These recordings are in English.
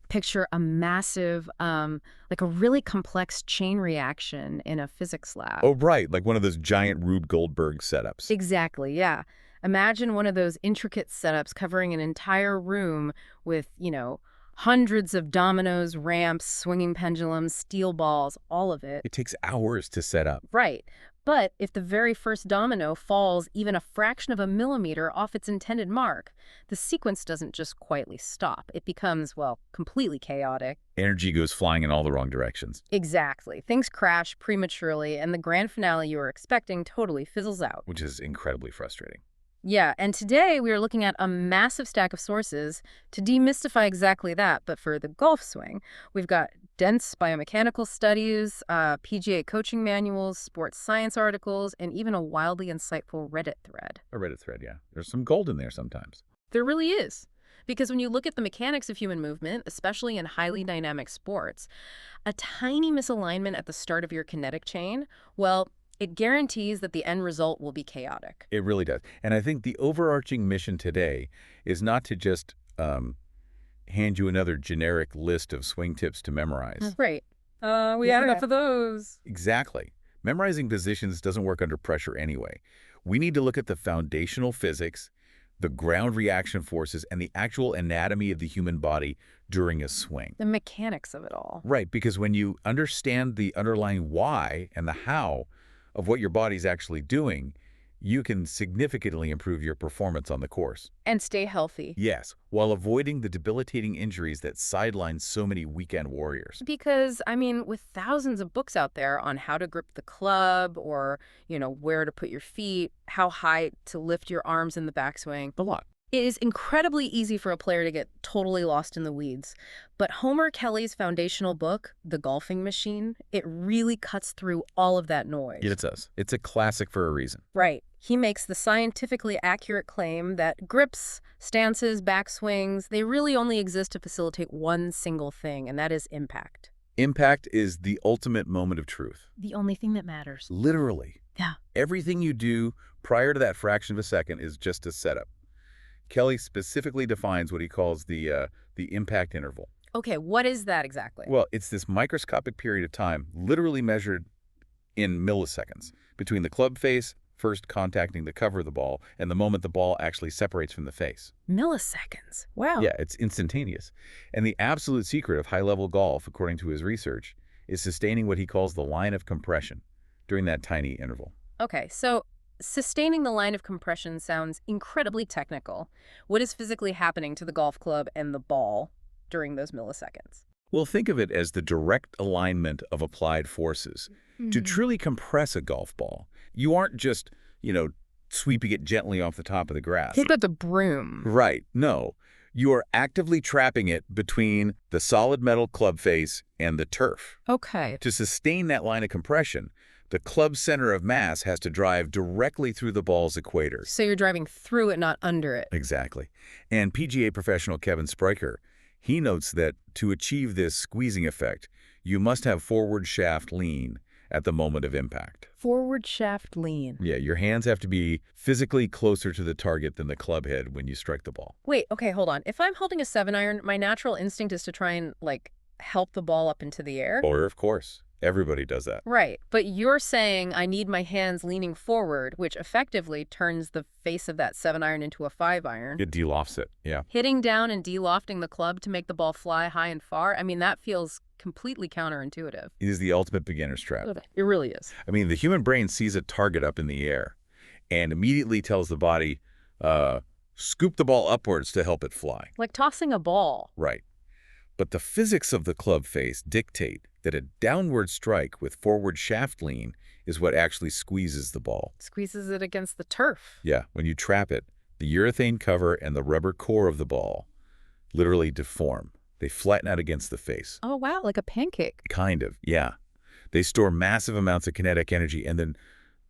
Picture a massive, like a really complex chain reaction in a physics lab. Oh, right, like one of those giant Rube Goldberg setups. Exactly, yeah. Imagine one of those intricate setups covering an entire room with, hundreds of dominoes, ramps, swinging pendulums, steel balls, all of it. It takes hours to set up. Right. But if the very first domino falls even a fraction of a millimeter off its intended mark, the sequence doesn't just quietly stop. It becomes, well, completely chaotic. Energy goes flying in all the wrong directions. Exactly. Things crash prematurely, and the grand finale you were expecting totally fizzles out. Which is incredibly frustrating. Yeah, and today we are looking at a massive stack of sources to demystify exactly that. But for the golf swing, we've got dense biomechanical studies, PGA coaching manuals, sports science articles, and even a wildly insightful Reddit thread. A Reddit thread, yeah. There's some gold in there sometimes. There really is. Because when you look at the mechanics of human movement, especially in highly dynamic sports, a tiny misalignment at the start of your kinetic chain, well, it guarantees that the end result will be chaotic. It really does. And I think the overarching mission today is not to just hand you another generic list of swing tips to memorize. Right. We had enough of those. Exactly. Memorizing positions doesn't work under pressure anyway. We need to look at the foundational physics, the ground reaction forces, and the actual anatomy of the human body during a swing. The mechanics of it all. Right, because when you understand the underlying why and the how of what your body's actually doing, you can significantly improve your performance on the course. And stay healthy. Yes, while avoiding the debilitating injuries that sideline so many weekend warriors. Because, with thousands of books out there on how to grip the club or, where to put your feet, how high to lift your arms in the backswing. A lot. It is incredibly easy for a player to get totally lost in the weeds. But Homer Kelly's foundational book, The Golfing Machine, it really cuts through all of that noise. It does. It's a classic for a reason. Right. He makes the scientifically accurate claim that grips, stances, backswings, they really only exist to facilitate one single thing, and that is impact. Impact is the ultimate moment of truth. The only thing that matters. Literally. Yeah. Everything you do prior to that fraction of a second is just a setup. Kelly specifically defines what he calls the impact interval. Okay, what is that exactly? Well, it's this microscopic period of time, literally measured in milliseconds, between the club face first contacting the cover of the ball and the moment the ball actually separates from the face. Milliseconds. Wow. Yeah, it's instantaneous. And the absolute secret of high-level golf, according to his research, is sustaining what he calls the line of compression during that tiny interval. Okay, so sustaining the line of compression sounds incredibly technical. What is physically happening to the golf club and the ball during those milliseconds? Well, think of it as the direct alignment of applied forces. To truly compress a golf ball, you aren't just, sweeping it gently off the top of the grass. What about the broom? Right. No. You are actively trapping it between the solid metal club face and the turf. Okay. To sustain that line of compression, the club's center of mass has to drive directly through the ball's equator. So you're driving through it, not under it. Exactly. And PGA professional Kevin Spriker, he notes that to achieve this squeezing effect, you must have forward shaft lean at the moment of impact. Forward shaft lean. Yeah, your hands have to be physically closer to the target than the club head when you strike the ball. Wait, okay, hold on. If I'm holding a 7-iron, my natural instinct is to try and, help the ball up into the air? Or, of course. Everybody does that. Right. But you're saying I need my hands leaning forward, which effectively turns the face of that 7-iron into a 5-iron. It de-lofts it, yeah. Hitting down and de-lofting the club to make the ball fly high and far, that feels completely counterintuitive. It is the ultimate beginner's trap. It really is. The human brain sees a target up in the air and immediately tells the body, scoop the ball upwards to help it fly. Like tossing a ball. Right. But the physics of the club face dictate that a downward strike with forward shaft lean is what actually squeezes the ball. Squeezes it against the turf. Yeah, when you trap it, the urethane cover and the rubber core of the ball literally deform. They flatten out against the face. Oh, wow, like a pancake. Kind of, yeah. They store massive amounts of kinetic energy and then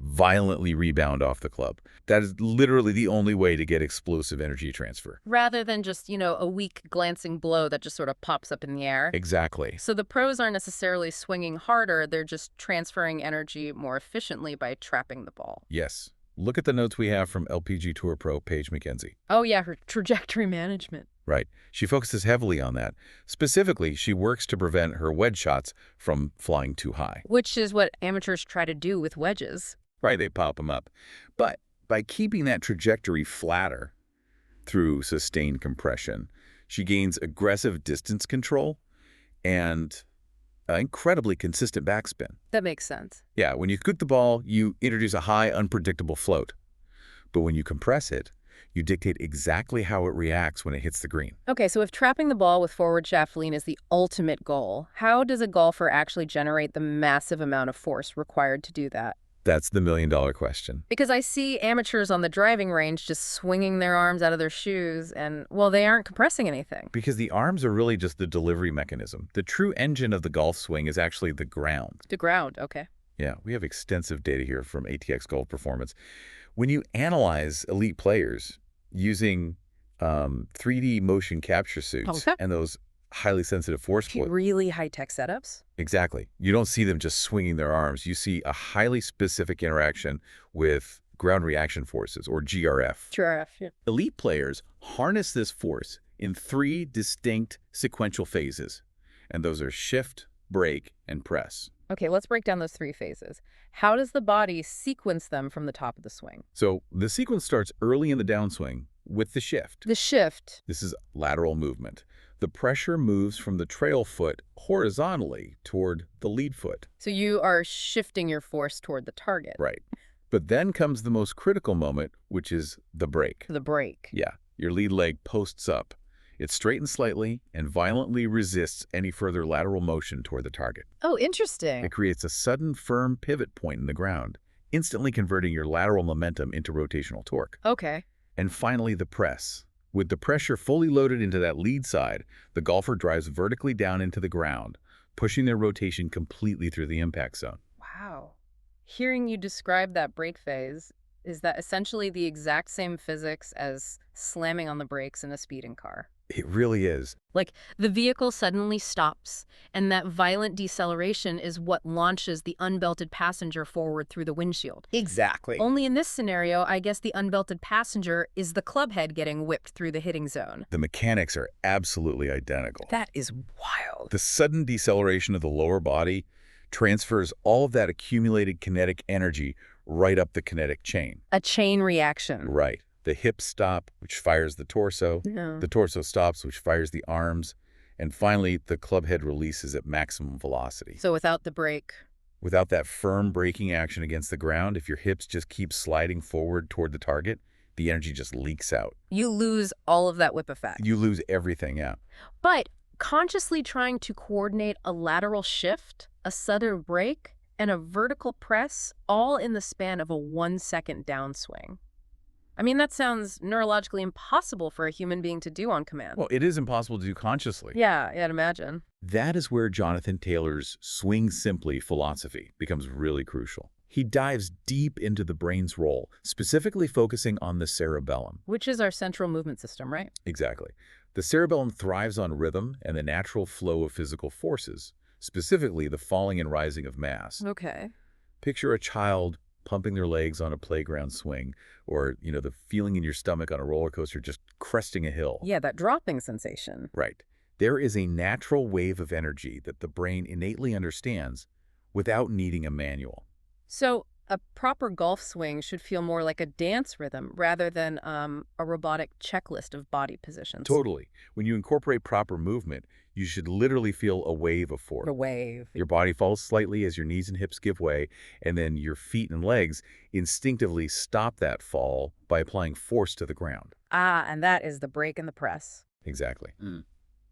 violently rebound off the club. That is literally the only way to get explosive energy transfer. Rather than just, a weak glancing blow that just sort of pops up in the air. Exactly. So the pros aren't necessarily swinging harder, they're just transferring energy more efficiently by trapping the ball. Yes. Look at the notes we have from LPG Tour Pro Paige McKenzie. Oh yeah, her trajectory management. Right. She focuses heavily on that. Specifically, she works to prevent her wedge shots from flying too high. Which is what amateurs try to do with wedges. Right, they pop them up. But by keeping that trajectory flatter through sustained compression, she gains aggressive distance control and incredibly consistent backspin. That makes sense. Yeah, when you scoop the ball, you introduce a high, unpredictable float. But when you compress it, you dictate exactly how it reacts when it hits the green. Okay, so if trapping the ball with forward shaft lean is the ultimate goal, how does a golfer actually generate the massive amount of force required to do that? That's the million-dollar question. Because I see amateurs on the driving range just swinging their arms out of their shoes and, well, they aren't compressing anything. Because the arms are really just the delivery mechanism. The true engine of the golf swing is actually the ground. The ground, okay. Yeah, we have extensive data here from ATX Golf Performance. When you analyze elite players using 3D motion capture suits Okay. and those highly sensitive force flow, Really high-tech setups? exactly. You don't see them just swinging their arms. You see a highly specific interaction with ground reaction forces, or GRF. GRF, yeah. Elite players harness this force in 3 distinct sequential phases, and those are shift, brake, and press. Okay, let's break down those 3 phases. How does the body sequence them from the top of the swing? So the sequence starts early in the downswing with the shift. The shift. This is lateral movement. The pressure moves from the trail foot horizontally toward the lead foot. So you are shifting your force toward the target. Right. But then comes the most critical moment, which is the brake. The brake. Yeah, your lead leg posts up. It straightens slightly and violently resists any further lateral motion toward the target. Oh, interesting. It creates a sudden, firm pivot point in the ground, instantly converting your lateral momentum into rotational torque. Okay. And finally, the press. With the pressure fully loaded into that lead side, the golfer drives vertically down into the ground, pushing their rotation completely through the impact zone. Wow. Hearing you describe that brake phase, is that essentially the exact same physics as slamming on the brakes in a speeding car? It really is. Like, the vehicle suddenly stops, and that violent deceleration is what launches the unbelted passenger forward through the windshield. Exactly. Only in this scenario, I guess the unbelted passenger is the club head getting whipped through the hitting zone. The mechanics are absolutely identical. That is wild. The sudden deceleration of the lower body transfers all of that accumulated kinetic energy right up the kinetic chain. A chain reaction. Right. The hips stop, which fires the torso. Yeah. The torso stops, which fires the arms. And finally, the club head releases at maximum velocity. So without the brake. Without that firm braking action against the ground, if your hips just keep sliding forward toward the target, the energy just leaks out. You lose all of that whip effect. You lose everything out. But consciously trying to coordinate a lateral shift, a sudden brake, and a vertical press, all in the span of a 1-second downswing. I mean, that sounds neurologically impossible for a human being to do on command. Well, it is impossible to do consciously. Yeah, I'd imagine. That is where Jonathan Taylor's swing simply philosophy becomes really crucial. He dives deep into the brain's role, specifically focusing on the cerebellum. Which is our central movement system, right? Exactly. The cerebellum thrives on rhythm and the natural flow of physical forces, specifically the falling and rising of mass. Okay. Picture a child pumping their legs on a playground swing, or, the feeling in your stomach on a roller coaster just cresting a hill. Yeah, that dropping sensation. Right. There is a natural wave of energy that the brain innately understands without needing a manual. So a proper golf swing should feel more like a dance rhythm rather than a robotic checklist of body positions. Totally. When you incorporate proper movement, you should literally feel a wave of force. A wave. Your body falls slightly as your knees and hips give way, and then your feet and legs instinctively stop that fall by applying force to the ground. Ah, and that is the brake and the press. Exactly.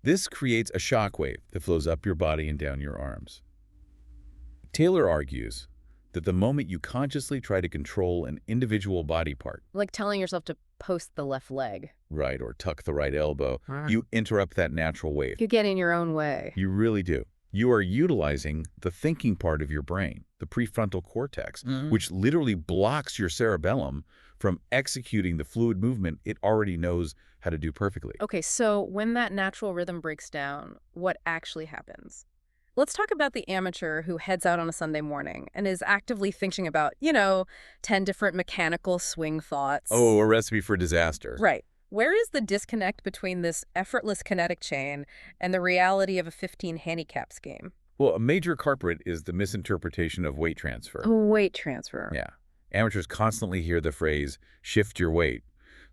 This creates a shock wave that flows up your body and down your arms. Taylor argues that the moment you consciously try to control an individual body part, Like telling yourself to post the left leg. right, or tuck the right elbow, you interrupt that natural wave. You get in your own way. You really do. You are utilizing the thinking part of your brain, the prefrontal cortex, which literally blocks your cerebellum from executing the fluid movement it already knows how to do perfectly. Okay, so when that natural rhythm breaks down, what actually happens? Let's talk about the amateur who heads out on a Sunday morning and is actively thinking about, 10 different mechanical swing thoughts. Oh, a recipe for disaster. Right. Where is the disconnect between this effortless kinetic chain and the reality of a 15 handicaps game? Well, a major culprit is the misinterpretation of weight transfer. Weight transfer. Yeah. Amateurs constantly hear the phrase, shift your weight.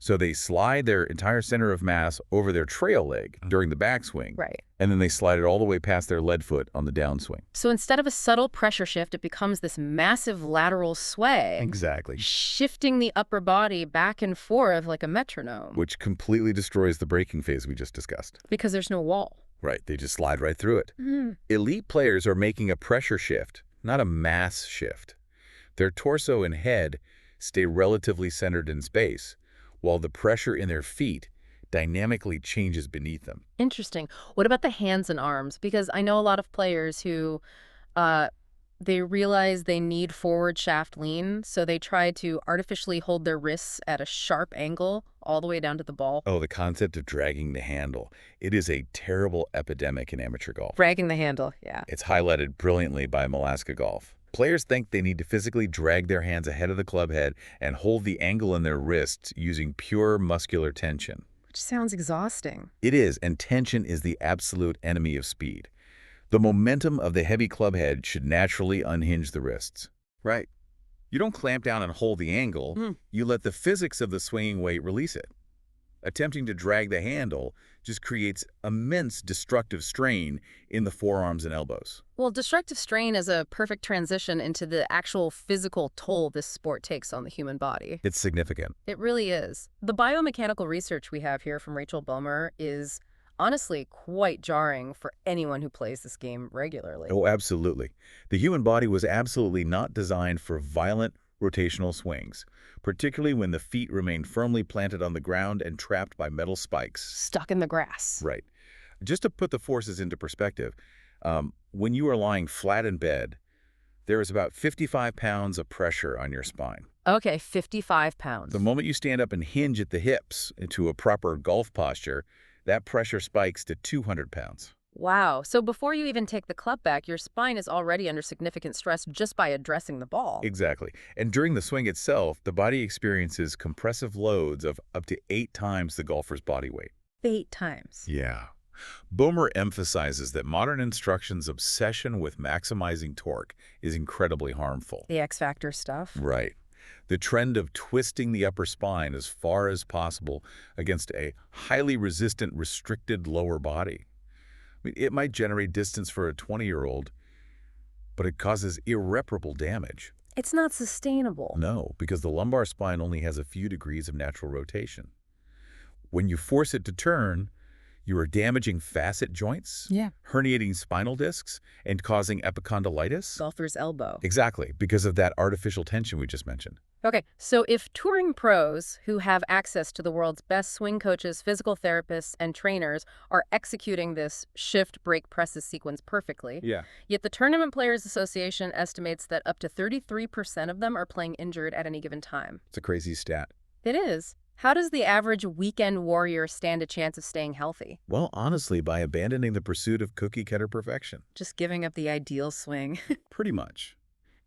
So they slide their entire center of mass over their trail leg during the backswing, Right. and then they slide it all the way past their lead foot on the downswing. So instead of a subtle pressure shift, it becomes this massive lateral sway, Exactly. shifting the upper body back and forth like a metronome. Which completely destroys the braking phase we just discussed. Because there's no wall. Right, they just slide right through it. Mhm. Elite players are making a pressure shift, not a mass shift. Their torso and head stay relatively centered in space, while the pressure in their feet dynamically changes beneath them. Interesting. What about the hands and arms? Because I know a lot of players who uh, they realize they need forward shaft lean, so they try to artificially hold their wrists at a sharp angle all the way down to the ball. Oh, the concept of dragging the handle. It is a terrible epidemic in amateur golf. Dragging the handle, yeah. It's highlighted brilliantly by Alaska Golf. Players think they need to physically drag their hands ahead of the club head and hold the angle in their wrists using pure muscular tension. Which sounds exhausting. It is, and tension is the absolute enemy of speed. The momentum of the heavy club head should naturally unhinge the wrists. Right. You don't clamp down and hold the angle. You let the physics of the swinging weight release it. Attempting to drag the handle just creates immense destructive strain in the forearms and elbows. Well, destructive strain is a perfect transition into the actual physical toll this sport takes on the human body. It's significant. It really is. The biomechanical research we have here from Rachel Bomer is honestly quite jarring for anyone who plays this game regularly. Oh, absolutely. The human body was absolutely not designed for violent rotational swings, particularly when the feet remain firmly planted on the ground and trapped by metal spikes. Stuck in the grass. Right. Just to put the forces into perspective, when you are lying flat in bed, there is about 55 pounds of pressure on your spine. Okay, 55 pounds. The moment you stand up and hinge at the hips into a proper golf posture, that pressure spikes to 200 pounds. Wow. So before you even take the club back, your spine is already under significant stress just by addressing the ball. Exactly. And during the swing itself, the body experiences compressive loads of up to 8 times the golfer's body weight. 8 times. Yeah. Bomer emphasizes that modern instruction's obsession with maximizing torque is incredibly harmful. The X Factor stuff. Right. The trend of twisting the upper spine as far as possible against a highly resistant, restricted lower body. I mean, it might generate distance for a 20-year-old, but it causes irreparable damage. It's not sustainable. No, because the lumbar spine only has a few degrees of natural rotation. When you force it to turn, you are damaging facet joints, herniating spinal discs, and causing epicondylitis. Golfer's elbow. Exactly, because of that artificial tension we just mentioned. Okay, so if touring pros who have access to the world's best swing coaches, physical therapists, and trainers are executing this shift, break, presses sequence perfectly, yet the Tournament Players Association estimates that up to 33% of them are playing injured at any given time. It's a crazy stat. It is. How does the average weekend warrior stand a chance of staying healthy? Well, honestly, by abandoning the pursuit of cookie-cutter perfection. Just giving up the ideal swing. Pretty much.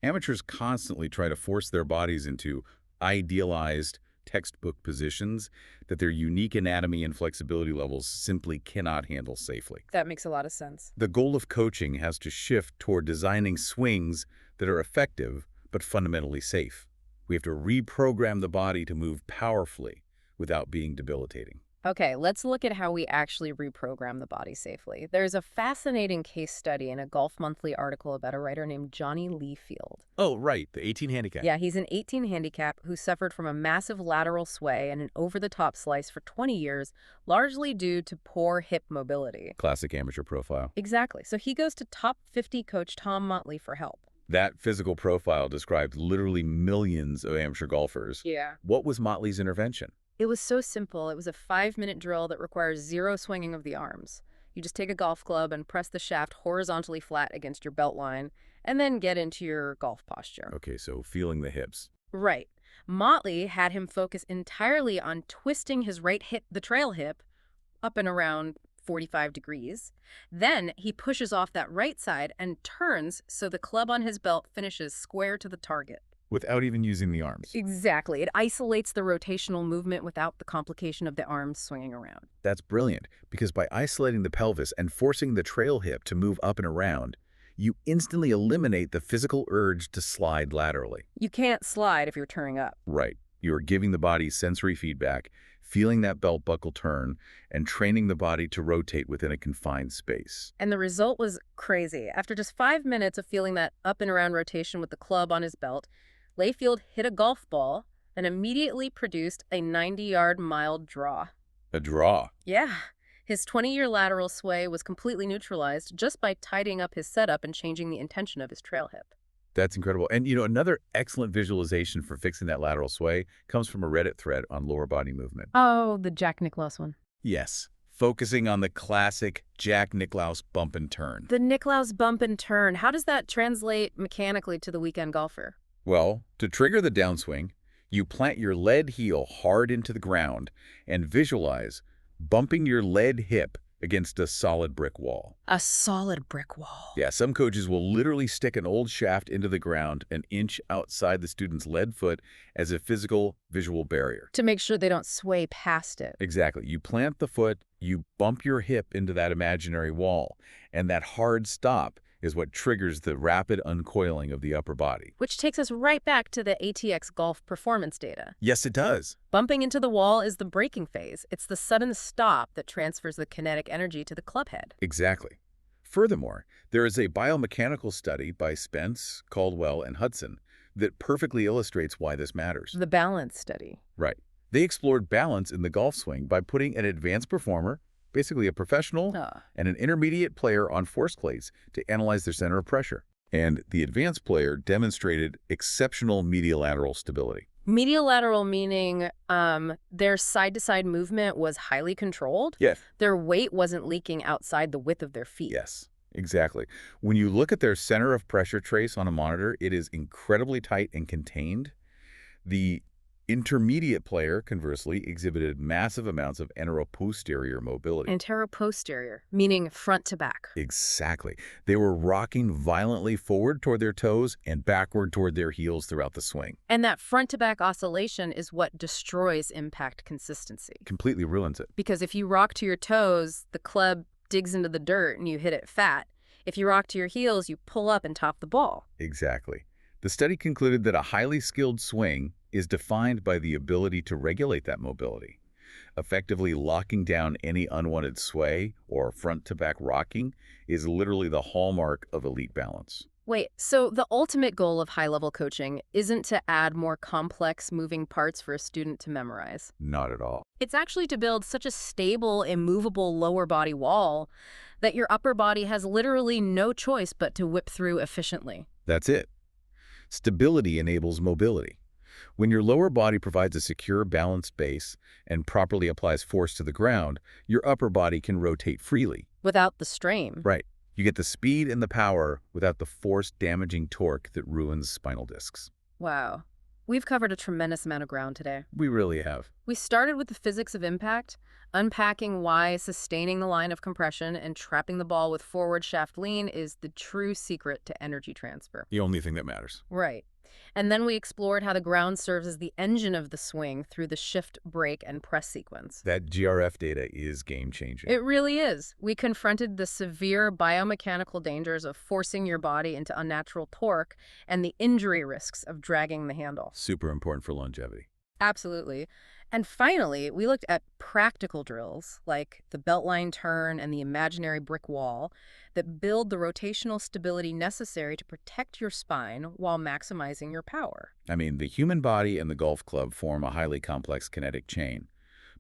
Amateurs constantly try to force their bodies into idealized textbook positions that their unique anatomy and flexibility levels simply cannot handle safely. That makes a lot of sense. The goal of coaching has to shift toward designing swings that are effective but fundamentally safe. We have to reprogram the body to move powerfully without being debilitating. Okay, let's look at how we actually reprogram the body safely. There's a fascinating case study in a Golf Monthly article about a writer named Johnny Leafield. Oh, right, the 18 handicap. Yeah, he's an 18 handicap who suffered from a massive lateral sway and an over-the-top slice for 20 years, largely due to poor hip mobility. Classic amateur profile. Exactly. So he goes to top 50 coach Tom Motley for help. That physical profile described literally millions of amateur golfers. Yeah. What was Motley's intervention? It was so simple. It was a 5-minute drill that requires zero swinging of the arms. You just take a golf club and press the shaft horizontally flat against your belt line, and then get into your golf posture. Okay, so feeling the hips. Right. Motley had him focus entirely on twisting his right hip, the trail hip, up and around 45 degrees. Then he pushes off that right side and turns so the club on his belt finishes square to the target. without even using the arms. Exactly. It isolates the rotational movement without the complication of the arms swinging around. That's brilliant, because by isolating the pelvis and forcing the trail hip to move up and around, you instantly eliminate the physical urge to slide laterally. You can't slide if you're turning up. Right. You're giving the body sensory feedback, feeling that belt buckle turn, and training the body to rotate within a confined space. And the result was crazy. After just 5 minutes of feeling that up and around rotation with the club on his belt, Layfield hit a golf ball and immediately produced a 90-yard mild draw. A draw. Yeah. His 20-year lateral sway was completely neutralized just by tidying up his setup and changing the intention of his trail hip. That's incredible. And, another excellent visualization for fixing that lateral sway comes from a Reddit thread on lower body movement. Oh, the Jack Nicklaus one. Yes, focusing on the classic Jack Nicklaus bump and turn. The Nicklaus bump and turn. How does that translate mechanically to the weekend golfer? Well, to trigger the downswing, you plant your lead heel hard into the ground and visualize bumping your lead hip against a solid brick wall. A solid brick wall. Yeah, some coaches will literally stick an old shaft into the ground an inch outside the student's lead foot as a physical visual barrier. To make sure they don't sway past it. Exactly. You plant the foot, you bump your hip into that imaginary wall, and that hard stop is what triggers the rapid uncoiling of the upper body. Which takes us right back to the ATX golf performance data. Yes, it does. Bumping into the wall is the braking phase. It's the sudden stop that transfers the kinetic energy to the club head. Exactly. Furthermore, there is a biomechanical study by Spence, Caldwell, and Hudson that perfectly illustrates why this matters. The balance study. Right. They explored balance in the golf swing by putting an advanced performer, basically a professional, and an intermediate player on force plates to analyze their center of pressure. And the advanced player demonstrated exceptional medial lateral stability. Medial lateral meaning their side-to-side movement was highly controlled? Yes. Their weight wasn't leaking outside the width of their feet? Yes, exactly. When you look at their center of pressure trace on a monitor, it is incredibly tight and contained. The intermediate player, conversely, exhibited massive amounts of anteroposterior mobility. Anteroposterior, meaning front to back. Exactly. They were rocking violently forward toward their toes and backward toward their heels throughout the swing. And that front to back oscillation is what destroys impact consistency. Completely ruins it. Because if you rock to your toes, the club digs into the dirt and you hit it fat. If you rock to your heels, you pull up and top the ball. Exactly. The study concluded that a highly skilled swing is defined by the ability to regulate that mobility. Effectively locking down any unwanted sway or front-to-back rocking is literally the hallmark of elite balance. Wait, so the ultimate goal of high-level coaching isn't to add more complex moving parts for a student to memorize? Not at all. It's actually to build such a stable, immovable lower body wall that your upper body has literally no choice but to whip through efficiently. That's it. Stability enables mobility. When your lower body provides a secure, balanced base and properly applies force to the ground, your upper body can rotate freely. Without the strain. Right. You get the speed and the power without the force-damaging torque that ruins spinal discs. Wow. We've covered a tremendous amount of ground today. We really have. We started with the physics of impact, unpacking why sustaining the line of compression and trapping the ball with forward shaft lean is the true secret to energy transfer. The only thing that matters. Right. And then we explored how the ground serves as the engine of the swing through the shift, break, and press sequence. That GRF data is game-changing. It really is. We confronted the severe biomechanical dangers of forcing your body into unnatural torque and the injury risks of dragging the handle. Super important for longevity. Absolutely. And finally, we looked at practical drills like the beltline turn and the imaginary brick wall that build the rotational stability necessary to protect your spine while maximizing your power. I mean, the human body and the golf club form a highly complex kinetic chain.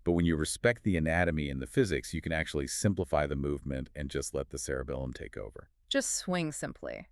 But when you respect the anatomy and the physics, you can actually simplify the movement and just let the cerebellum take over. Just swing simply.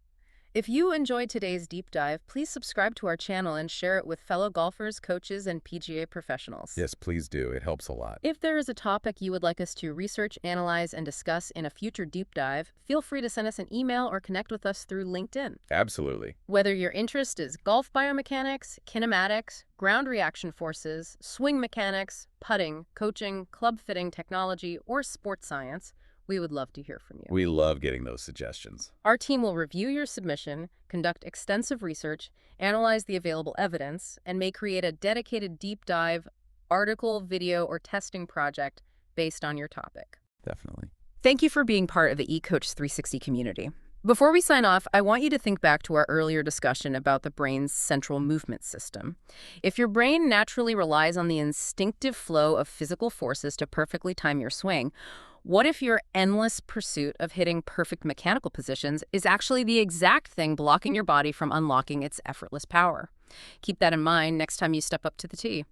If you enjoyed today's deep dive, please subscribe to our channel and share it with fellow golfers, coaches, and PGA professionals. Yes, please do. It helps a lot. If there is a topic you would like us to research, analyze, and discuss in a future deep dive, feel free to send us an email or connect with us through LinkedIn. Absolutely. Whether your interest is golf biomechanics, kinematics, ground reaction forces, swing mechanics, putting, coaching, club fitting technology, or sports science, We would love to hear from you. We love getting those suggestions. Our team will review your submission, conduct extensive research, analyze the available evidence, and may create a dedicated deep dive article, video, or testing project based on your topic. Definitely. Thank you for being part of the eCoach 360 community. Before we sign off, I want you to think back to our earlier discussion about the brain's central movement system. If your brain naturally relies on the instinctive flow of physical forces to perfectly time your swing, what if your endless pursuit of hitting perfect mechanical positions is actually the exact thing blocking your body from unlocking its effortless power? Keep that in mind next time you step up to the tee.